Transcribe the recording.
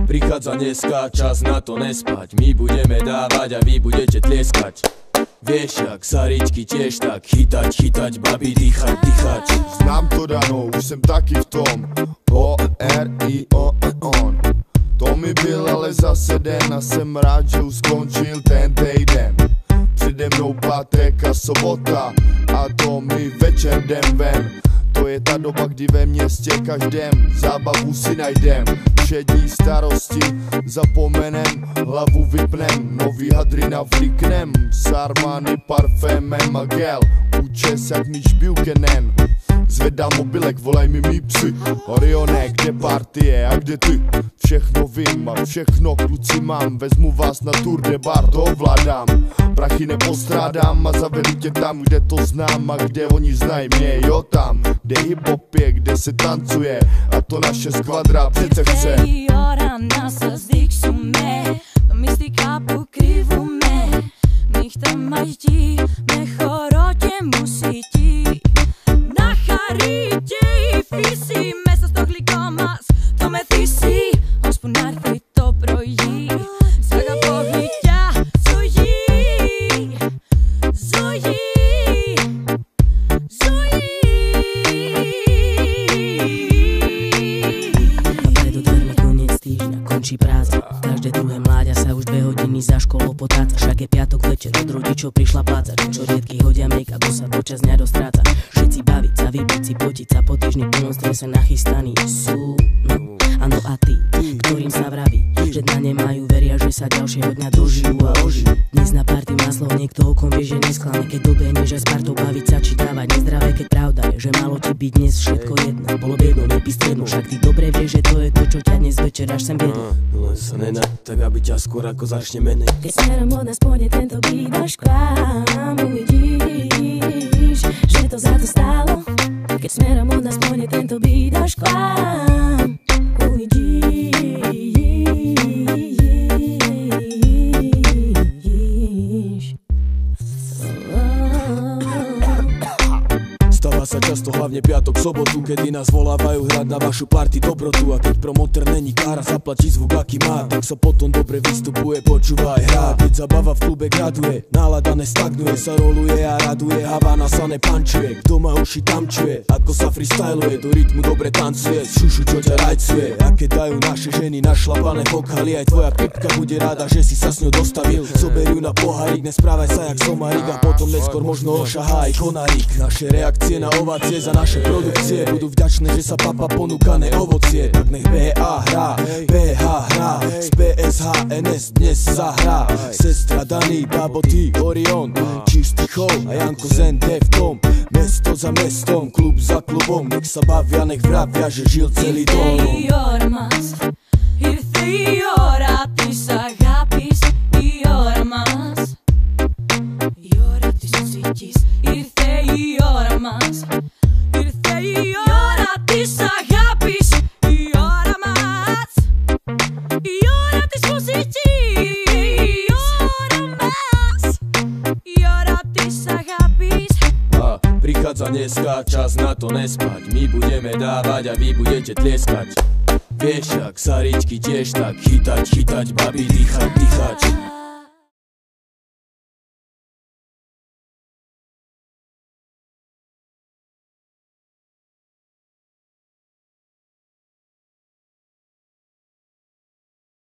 Prichádza dneska, čas na to nespať. My budeme dávať a vy budete tlieskať. Vieš, jak Saričky tiež tak chytať, babi, dýchať. Znám to Dano, už jsem taky v tom O-R-I-O-N. To mi byl ale zase den a jsem rád, že už skončil ten týden. Přede mnou pátek a sobota a to mi večer jdem ven. To je ta doba, kdy ve městě každém zábavu si najdem. Všední starosti zapomenem, hlavu vypnem, nový hadry navlíknem, s Armani parfémem a gel, účes jak Mitch Buchanan. Zvedám mobilek, volaj mi mý psy. Orione, kde partie a kde ty? Všechno vím a všechno kluci mám. Vezmu vás na tour de bar, to ovládám. Prachy nepostrádám a zavedu tě tam, kde to znám a kde oni znají mě. Jo tam, kde hip-hop je, kde se tancuje a to naše skvadra přece chce. Práca. Každé druhé mláďa sa už 2 hodiny za školou potáca. Však je piatok večer, od rodičov prišla pláca. Čo riedky hodia make-up, bo sa počas dňa dostráca. Všetci baviť sa, vypiť si, potiť sa, po týždni plnom strese nachystaní sú. No, áno a tí, ktorým sa vraví, že dna nemajú, veria, že sa ďalšieho dňa dožijú a ožijú. Dnes na party má slovo niekto okom vie, že nesklane, keď dobehneš a s partou baviť sa či dávať nezdravé, keď pravda je, že malo ti byť dnes všetko jedno. Bolo by jedno, nepísť jedno, však ty dobre vieš, že to je to, čo ťa dnes večer až sem viedlo. Len sa nenaď, tak aby ťa skôr ako začne menej. Keď smerom od nás pôjde tento beat až k vám, uvidíš, že to za to stálo. Keď smerom od nás pôjde tento beat až k vám, uvidíš. Stáva sa často hlavne piatok, sobotu, kedy nás volávajú hrať na vašu party dobrotu. A keď promoter není kára, zaplatí zvuk aký má, tak sa potom dobre vystupuje, počúvaj, hrá. Keď zabava v klube graduje, nálada nestagnuje, sa roluje a raduje, Havana sa nepančuje. Kto má uši tam čuje, ako sa freestyluje, do rytmu dobre tancuje, šušu čo ťa rajcuje. A keď dajú naše ženy našlapané vokály, aj tvoja pipka bude rada, že si sa s ňou dostavil. Zoberú na pohárik, nesprávaj sa jak somarik a potom neskôr možno ošahá aj konarík. Naše reakcie na ovácie za naše produkcie budú vďačné, že sa papa ponúkané ovocie. Tak nech BA hrá, PH hrá, z PSHNS dnes zahrá. Sestra Dani, Babo T, Orion, Čistý chov a Janko Zen Deftom. Mesto za mestom, klub za klubom, nech sa bavia, nech vravia, že žil celý dom. Prichádza dneska, čas na to nespať. My budeme dávať a vy budete tlieskať. Vieš, jak Saričky tiež tak chytať, babi, dýchať.